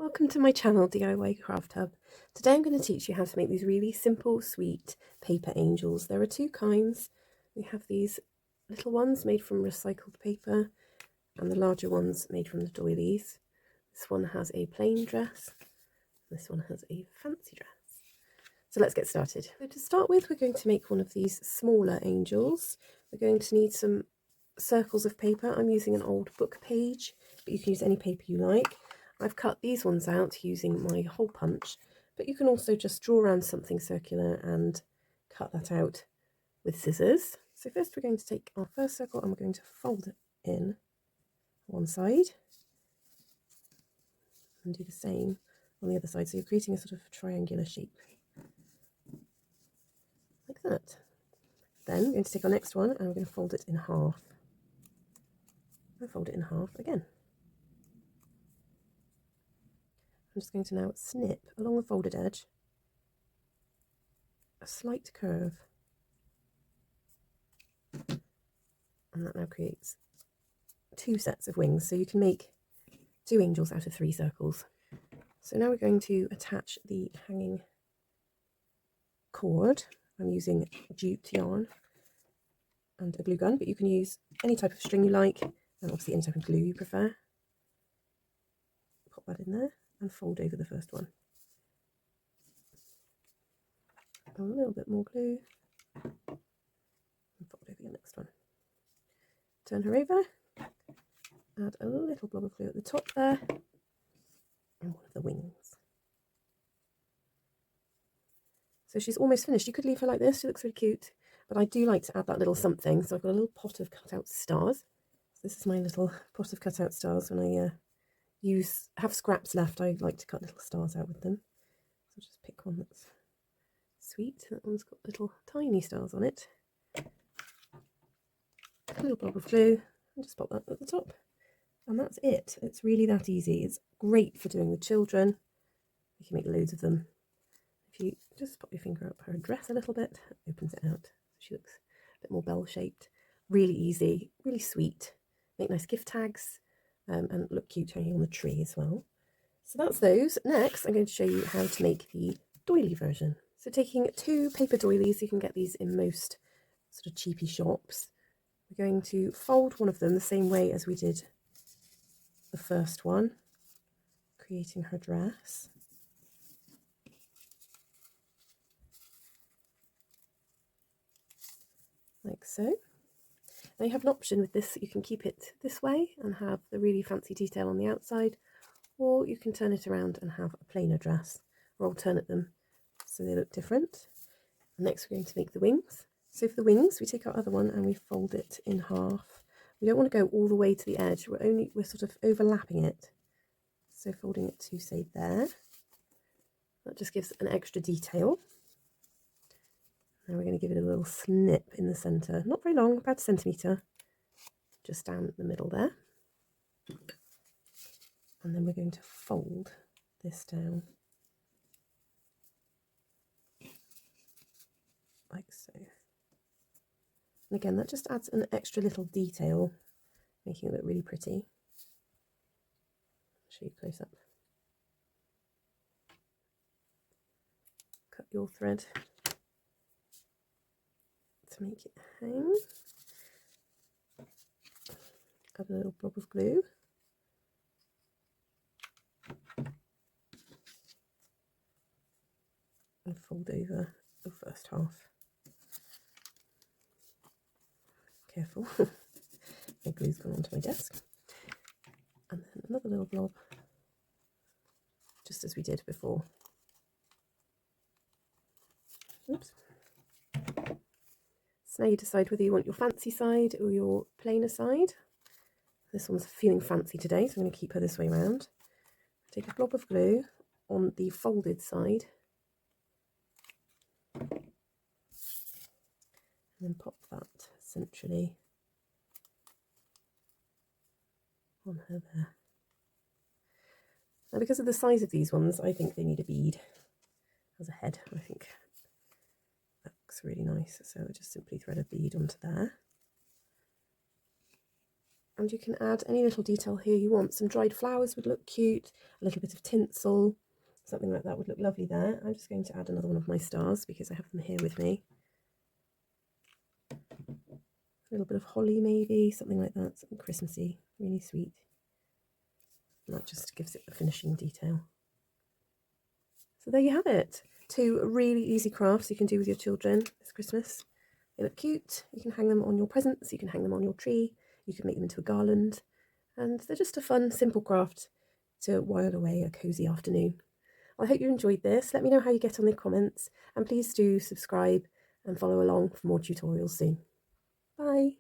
Welcome to my channel, DIY Craft Hub. Today I'm going to teach you how to make these really simple, sweet paper angels. There are two kinds. We have these little ones made from recycled paper and the larger ones made from the doilies. This one has a plain dress, this one has a fancy dress. So let's get started. So to start with, we're going to make one of these smaller angels. We're going to need some circles of paper. I'm using an old book page, but you can use any paper you like. I've cut these ones out using my hole punch, but you can also just draw around something circular and cut that out with scissors. So first we're going to take our first circle and we're going to fold it in one side and do the same on the other side. So you're creating a sort of triangular shape like that. Then we're going to take our next one and we're going to fold it in half. And fold it in half again. I'm just going to now snip along the folded edge a slight curve, and that now creates two sets of wings, so you can make two angels out of three circles. So now we're going to attach the hanging cord. I'm using jute yarn and a glue gun, but you can use any type of string you like, and obviously any type of glue you prefer. Pop that in there and fold over the first one. A little bit more glue and fold over the next one. Turn her over, add a little blob of glue at the top there and one of the wings. So she's almost finished. You could leave her like this, she looks really cute, but I do like to add that little something. So I've got a little pot of cut out stars. So this is my little pot of cut out stars. When I have scraps left, I like to cut little stars out with them. So I'll just pick one that's sweet. That one's got little tiny stars on it. A little blob of glue and just pop that at the top. And that's it. It's really that easy. It's great for doing with children. You can make loads of them. If you just pop your finger up her dress a little bit, it opens it out. She looks a bit more bell-shaped. Really easy, really sweet. Make nice gift tags. And look cute hanging on the tree as well. So that's those. Next, I'm going to show you how to make the doily version. So taking two paper doilies, you can get these in most sort of cheapy shops. We're going to fold one of them the same way as we did the first one, creating her dress. Like so. Now you have an option with this, you can keep it this way and have the really fancy detail on the outside, or you can turn it around and have a plainer dress, or alternate them so they look different. And next we're going to make the wings. So for the wings, we take our other one and we fold it in half. We don't want to go all the way to the edge, we're sort of overlapping it. So folding it to, say, there. That just gives an extra detail. Now we're going to give it a little snip in the centre, not very long, about a centimetre, just down the middle there. And then we're going to fold this down, like so. And again, that just adds an extra little detail, making it look really pretty. I'll show you close up. Cut your thread to make it hang. Add a little blob of glue. And fold over the first half. Careful, the glue's gone onto my desk. And then another little blob, just as we did before. Oops. So now you decide whether you want your fancy side or your plainer side. This one's feeling fancy today, so I'm going to keep her this way around. Take a blob of glue on the folded side. And then pop that centrally on her there. Now because of the size of these ones, I think they need a bead as a head. I think that looks really nice, so I just simply thread a bead onto there. and you can add any little detail here you want. Some dried flowers would look cute, a little bit of tinsel, something like that would look lovely there. I'm just going to add another one of my stars because I have them here with me. A little bit of holly maybe, something like that, something Christmassy, really sweet. And that just gives it the finishing detail. So there you have it. 2 really easy crafts you can do with your children this Christmas. They look cute. You can hang them on your presents, you can hang them on your tree, you can make them into a garland, and they're just a fun, simple craft to while away a cosy afternoon. I hope you enjoyed this. Let me know how you get on in the comments, and please do subscribe and follow along for more tutorials soon. Bye!